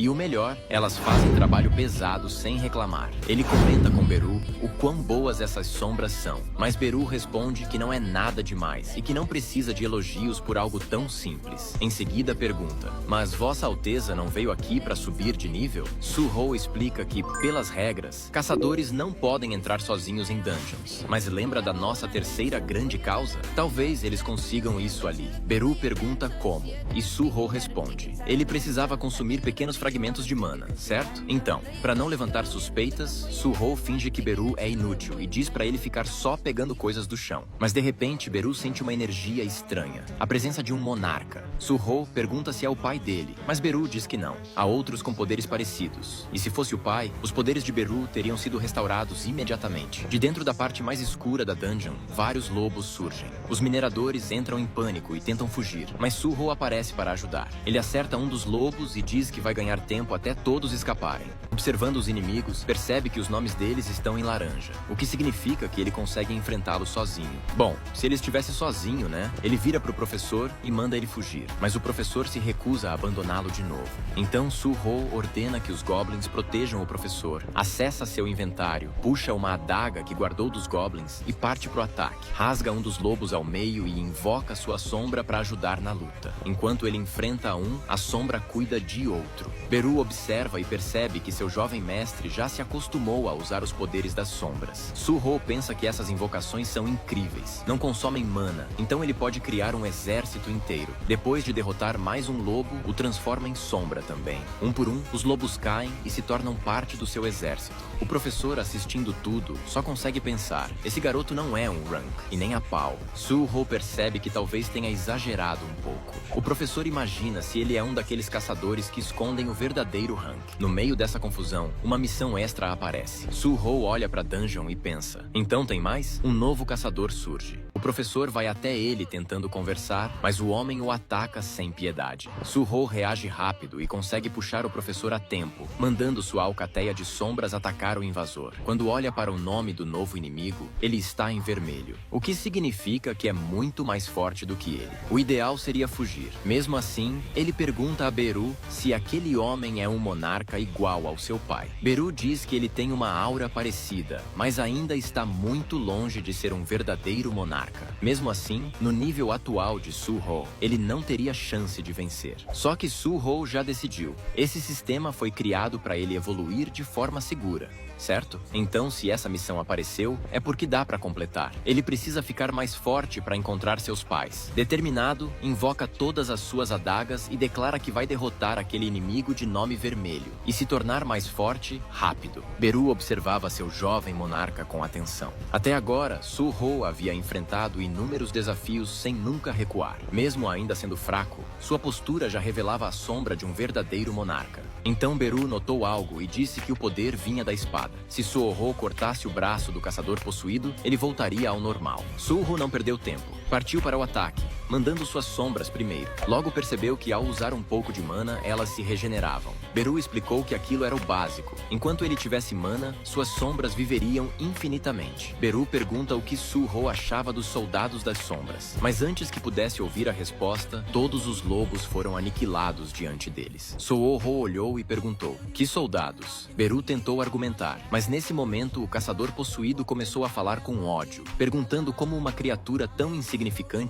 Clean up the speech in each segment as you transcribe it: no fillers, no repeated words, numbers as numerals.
E o melhor, elas fazem trabalho pesado sem reclamar. Ele comenta com Beru o quão boas essas sombras são, mas Beru responde que não é nada demais e que não precisa de elogios por algo tão simples. Em seguida pergunta, mas Vossa Alteza não veio aqui para subir de nível? Su-ho explica que, pelas regras, caçadores não podem entrar sozinhos em dungeons. Mas lembra da nossa terceira grande causa? Talvez eles consigam isso ali. Beru pergunta como, e Su-ho responde. Ele precisava consumir pequenos fragmentos de mana, certo? Então, para não levantar suspeitas, Su-ho finge que Beru é inútil e diz para ele ficar só pegando coisas do chão. Mas de repente, Beru sente uma energia estranha, a presença de um monarca. Su-ho pergunta se é o pai dele, mas Beru diz que não. Há outros com poderes parecidos. E se fosse o pai, os poderes de Beru teriam sido restaurados imediatamente. De dentro da parte mais escura da dungeon, vários lobos surgem. Os mineradores entram em pânico e tentam fugir, mas Su-ho aparece para ajudar. Ele acerta um dos lobos e diz que vai ganhar tempo até todos escaparem. Observando os inimigos, percebe que os nomes deles estão em laranja, o que significa que ele consegue enfrentá-los sozinho. Bom, se ele estivesse sozinho, né? Ele vira pro professor e manda ele fugir, mas o professor se recusa a abandoná-lo de novo. Então Su-ho ordena que os goblins protejam o professor, acessa seu inventário, puxa uma adaga que guardou dos goblins e parte pro ataque. Rasga um dos lobos ao meio e invoca sua sombra para ajudar na luta. Enquanto ele enfrenta um, a sombra cuida de outro. Beru observa e percebe que seu jovem mestre já se acostumou a usar os poderes das sombras. Su-ho pensa que essas invocações são incríveis. Não consomem mana, então ele pode criar um exército inteiro. Depois de derrotar mais um lobo, o transforma em sombra também. Um por um, os lobos caem e se tornam parte do seu exército. O professor, assistindo tudo, só consegue pensar, esse garoto não é um rank, e nem a pau. Su-ho percebe que talvez tenha exagerado um pouco. O professor imagina se ele é um daqueles caçadores que escondem o verdadeiro rank. No meio dessa confusão, uma missão extra aparece. Su-ho olha pra dungeon e pensa, então tem mais? Um novo caçador surge. O professor vai até ele tentando conversar, mas o homem o ataca sem piedade. Su-ho reage rápido e consegue puxar o professor a tempo, mandando sua alcateia de sombras atacar o invasor. Quando olha para o nome do novo inimigo, ele está em vermelho, o que significa que é muito mais forte do que ele. O ideal seria fugir. Mesmo assim, ele pergunta a Beru se aquele homem é um monarca igual ao seu pai. Beru diz que ele tem uma aura parecida, mas ainda está muito longe de ser um verdadeiro monarca. Mesmo assim, no nível atual de Su-ho, ele não teria chance de vencer. Só que Su-ho já decidiu. Esse sistema foi criado para ele evoluir de forma segura, certo? Então, se essa missão apareceu, é porque dá para completar. Ele precisa ficar mais forte para encontrar seus pais. Determinado, invoca todas as suas adagas e declara que vai derrotar aquele inimigo de nome vermelho e se tornar mais forte rápido. Beru observava seu jovem monarca com atenção. Até agora, Su-ho havia enfrentado inúmeros desafios sem nunca recuar. Mesmo ainda sendo fraco, sua postura já revelava a sombra de um verdadeiro monarca. Então Beru notou algo e disse que o poder vinha da espada. Se Su-ho cortasse o braço do caçador possuído, ele voltaria ao normal. Su-ho não perdeu tempo. Partiu para o ataque, mandando suas sombras primeiro. Logo percebeu que ao usar um pouco de mana, elas se regeneravam. Beru explicou que aquilo era o básico. Enquanto ele tivesse mana, suas sombras viveriam infinitamente. Beru pergunta o que Su-ho achava dos soldados das sombras. Mas antes que pudesse ouvir a resposta, todos os lobos foram aniquilados diante deles. Su-ho olhou e perguntou, que soldados? Beru tentou argumentar, mas nesse momento o caçador possuído começou a falar com ódio, perguntando como uma criatura tão insignificante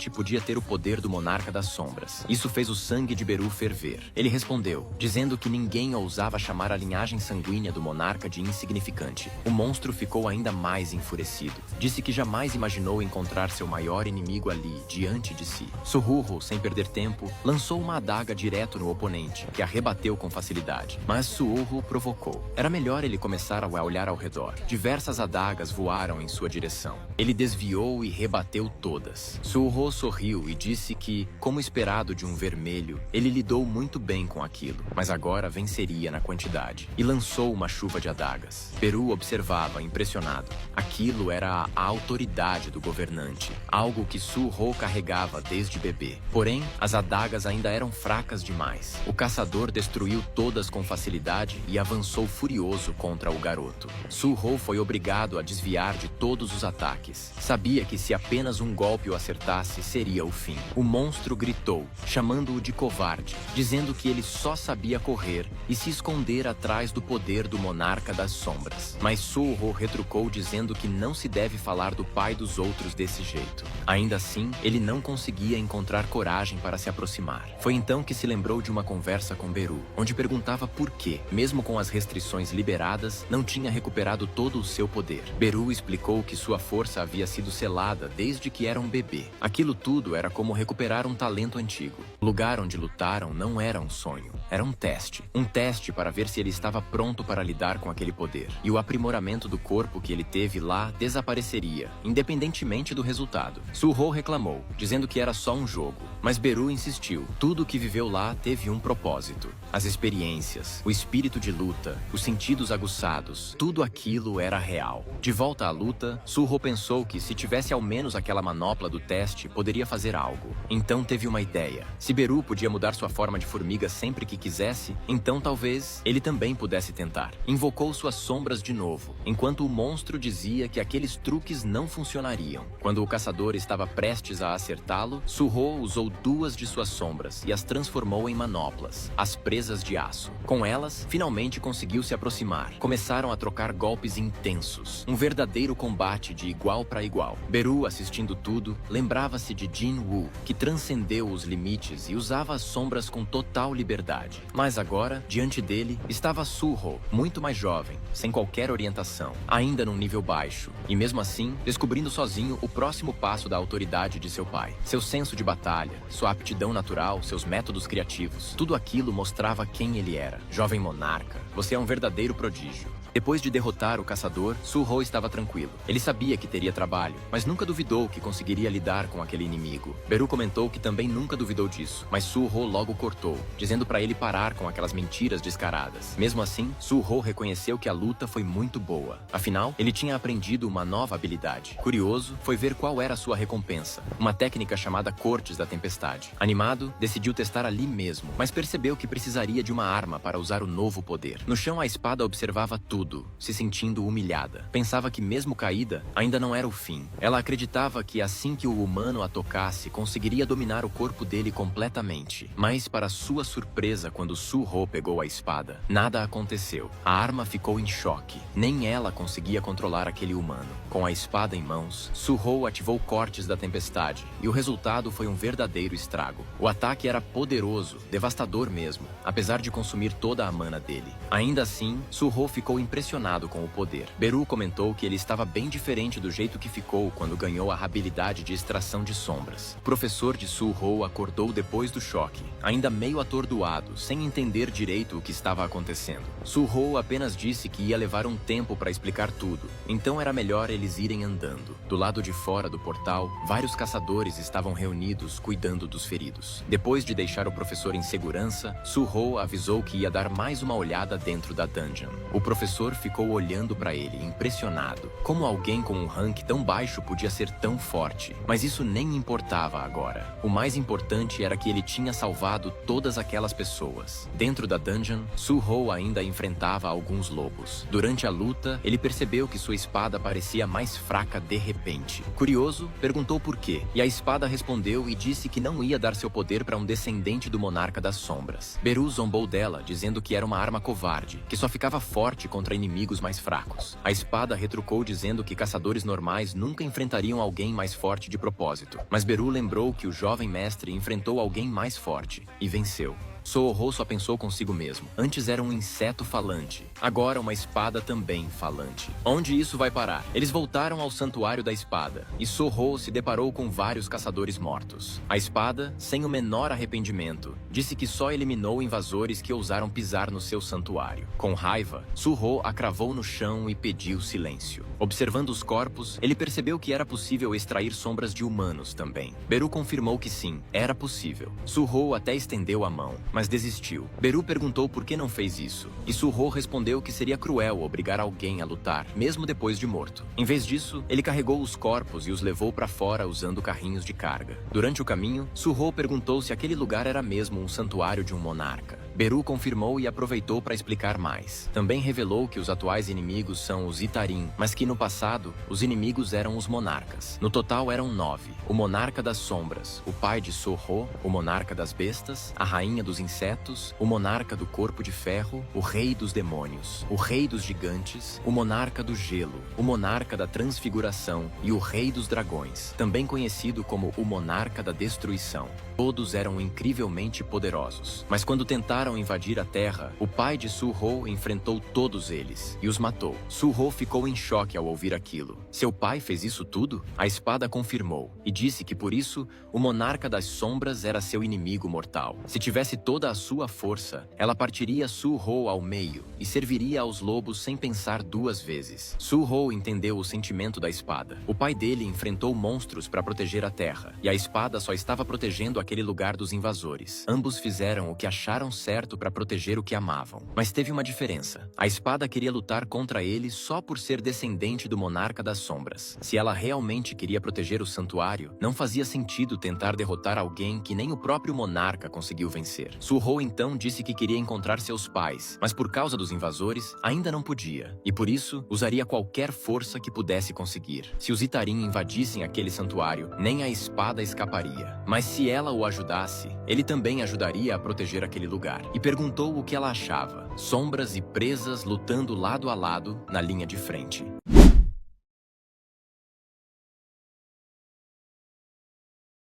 podia ter o poder do monarca das sombras. Isso fez o sangue de Beru ferver. Ele respondeu, dizendo que ninguém ousava chamar a linhagem sanguínea do monarca de insignificante. O monstro ficou ainda mais enfurecido. Disse que jamais imaginou encontrar seu maior inimigo ali, diante de si. Su-ho, sem perder tempo, lançou uma adaga direto no oponente, que a rebateu com facilidade. Mas Su-ho provocou. Era melhor ele começar a olhar ao redor. Diversas adagas voaram em sua direção. Ele desviou e rebateu todas. Su-ho sorriu e disse que, como esperado de um vermelho, ele lidou muito bem com aquilo, mas agora venceria na quantidade. E lançou uma chuva de adagas. Beru observava, impressionado. Aquilo era a autoridade do governante, algo que Su-ho carregava desde bebê. Porém, as adagas ainda eram fracas demais. O caçador destruiu todas com facilidade e avançou furioso contra o garoto. garoto. Su-ho foi obrigado a desviar de todos os ataques. Sabia que se apenas um golpe o acertasse, seria o fim. O monstro gritou, chamando-o de covarde, dizendo que ele só sabia correr e se esconder atrás do poder do monarca das sombras. Mas Su-ho retrucou dizendo que não se deve falar do pai dos outros desse jeito. Ainda assim, ele não conseguia encontrar coragem para se aproximar. Foi então que se lembrou de uma conversa com Beru, onde perguntava por que, mesmo com as restrições liberadas, não tinha recuperado todo o seu poder. Beru explicou que sua força havia sido selada desde que era um bebê. Aquilo tudo era como recuperar um talento antigo. O lugar onde lutaram não era um sonho, era um teste. Um teste para ver se ele estava pronto para lidar com aquele poder. E o aprimoramento do corpo que ele teve lá desapareceria, independentemente do resultado. Su-ho reclamou, dizendo que era só um jogo. Mas Beru insistiu. Tudo o que viveu lá teve um propósito. As experiências, o espírito de luta, os sentidos aguçados, tudo aquilo era real. De volta à luta, Su-ho pensou que se tivesse ao menos aquela manopla do teste, poderia fazer algo. Então teve uma ideia. Se Beru podia mudar sua forma de formiga sempre que quisesse, então talvez ele também pudesse tentar. Invocou suas sombras de novo, enquanto o monstro dizia que aqueles truques não funcionariam. Quando o caçador estava prestes a acertá-lo, Su-ho usou duas de suas sombras e as transformou em manoplas, as presas de aço. Com elas, finalmente conseguiu se aproximar. Começaram a trocar golpes intensos, um verdadeiro combate de igual para igual. Beru, assistindo tudo, lembrava-se de Jin-woo, que transcendeu os limites e usava as sombras com total liberdade. Mas agora, diante dele, estava Su-ho, muito mais jovem, sem qualquer orientação, ainda num nível baixo, e mesmo assim, descobrindo sozinho o próximo passo da autoridade de seu pai. Seu senso de batalha, sua aptidão natural, seus métodos criativos, tudo aquilo mostrava quem ele era. Jovem monarca, você é um verdadeiro prodígio. Depois de derrotar o caçador, Su-ho estava tranquilo. Ele sabia que teria trabalho, mas nunca duvidou que conseguiria lidar com aquele inimigo. Beru comentou que também nunca duvidou disso, mas Su-ho logo cortou, dizendo para ele parar com aquelas mentiras descaradas. Mesmo assim, Su-ho reconheceu que a luta foi muito boa. Afinal, ele tinha aprendido uma nova habilidade. Curioso, foi ver qual era a sua recompensa, uma técnica chamada Cortes da Tempestade. Animado, decidiu testar ali mesmo, mas percebeu que precisaria de uma arma para usar o novo poder. No chão, a espada observava tudo, se sentindo humilhada. Pensava que mesmo caída, ainda não era o fim. Ela acreditava que assim que o humano a tocasse, conseguiria dominar o corpo dele completamente. Mas para sua surpresa, quando Su-ho pegou a espada, nada aconteceu. A arma ficou em choque. Nem ela conseguia controlar aquele humano. Com a espada em mãos, Su-ho ativou Cortes da Tempestade, e o resultado foi um verdadeiro estrago. O ataque era poderoso, devastador mesmo, apesar de consumir toda a mana dele. Ainda assim, Su-ho ficou impressionado com o poder. Beru comentou que ele estava bem diferente do jeito que ficou quando ganhou a habilidade de extração de sombras. O professor de Su-ho acordou depois do choque, ainda meio atordoado, sem entender direito o que estava acontecendo. Su-ho apenas disse que ia levar um tempo para explicar tudo, então era melhor eles irem andando. Do lado de fora do portal, vários caçadores estavam reunidos cuidando dos feridos. Depois de deixar o professor em segurança, Su-ho avisou que ia dar mais uma olhada dentro da dungeon. O professor ficou olhando para ele, impressionado. Como alguém com um rank tão baixo podia ser tão forte? Mas isso nem importava agora. O mais importante era que ele tinha salvado todas aquelas pessoas. Dentro da dungeon, Su-ho ainda enfrentava alguns lobos. Durante a luta, ele percebeu que sua espada parecia mais fraca de repente. Curioso, perguntou por quê, e a espada respondeu e disse que não ia dar seu poder para um descendente do monarca das sombras. Beru zombou dela, dizendo que era uma arma covarde, que só ficava forte contra inimigos mais fracos. A espada retrucou dizendo que caçadores normais nunca enfrentariam alguém mais forte de propósito. Mas Beru lembrou que o jovem mestre enfrentou alguém mais forte e venceu. Su-ho só pensou consigo mesmo. Antes era um inseto falante, agora uma espada também falante. Onde isso vai parar? Eles voltaram ao santuário da espada, e Su-ho se deparou com vários caçadores mortos. A espada, sem o menor arrependimento, disse que só eliminou invasores que ousaram pisar no seu santuário. Com raiva, Su-ho a cravou no chão e pediu silêncio. Observando os corpos, ele percebeu que era possível extrair sombras de humanos também. Beru confirmou que sim, era possível. Su-ho até estendeu a mão, mas desistiu. Beru perguntou por que não fez isso, e Su-ho respondeu que seria cruel obrigar alguém a lutar, mesmo depois de morto. Em vez disso, ele carregou os corpos e os levou para fora usando carrinhos de carga. Durante o caminho, Su-ho perguntou se aquele lugar era mesmo um santuário de um monarca. Beru confirmou e aproveitou para explicar mais. Também revelou que os atuais inimigos são os Itarim, mas que no passado, os inimigos eram os monarcas. No total eram 9. O monarca das sombras, o pai de Sorro, o monarca das bestas, a rainha dos insetos, o monarca do corpo de ferro, o rei dos demônios, o rei dos gigantes, o monarca do gelo, o monarca da transfiguração e o rei dos dragões, também conhecido como o monarca da destruição. Todos eram incrivelmente poderosos, mas quando tentaram invadir a terra, o pai de Su-ho enfrentou todos eles e os matou. Su-ho ficou em choque ao ouvir aquilo. Seu pai fez isso tudo? A espada confirmou e disse que por isso o monarca das sombras era seu inimigo mortal. Se tivesse toda a sua força, ela partiria Su-ho ao meio e serviria aos lobos sem pensar duas vezes. Su-ho entendeu o sentimento da espada. O pai dele enfrentou monstros para proteger a terra e a espada só estava protegendo aquele lugar dos invasores. Ambos fizeram o que acharam certo para proteger o que amavam. Mas teve uma diferença. A espada queria lutar contra ele só por ser descendente do monarca das sombras. Se ela realmente queria proteger o santuário, não fazia sentido tentar derrotar alguém que nem o próprio monarca conseguiu vencer. Su-ho então disse que queria encontrar seus pais, mas por causa dos invasores, ainda não podia. E por isso, usaria qualquer força que pudesse conseguir. Se os Itarim invadissem aquele santuário, nem a espada escaparia. Mas se ela o ajudasse, ele também ajudaria a proteger aquele lugar. E perguntou o que ela achava. Sombras e presas lutando lado a lado na linha de frente.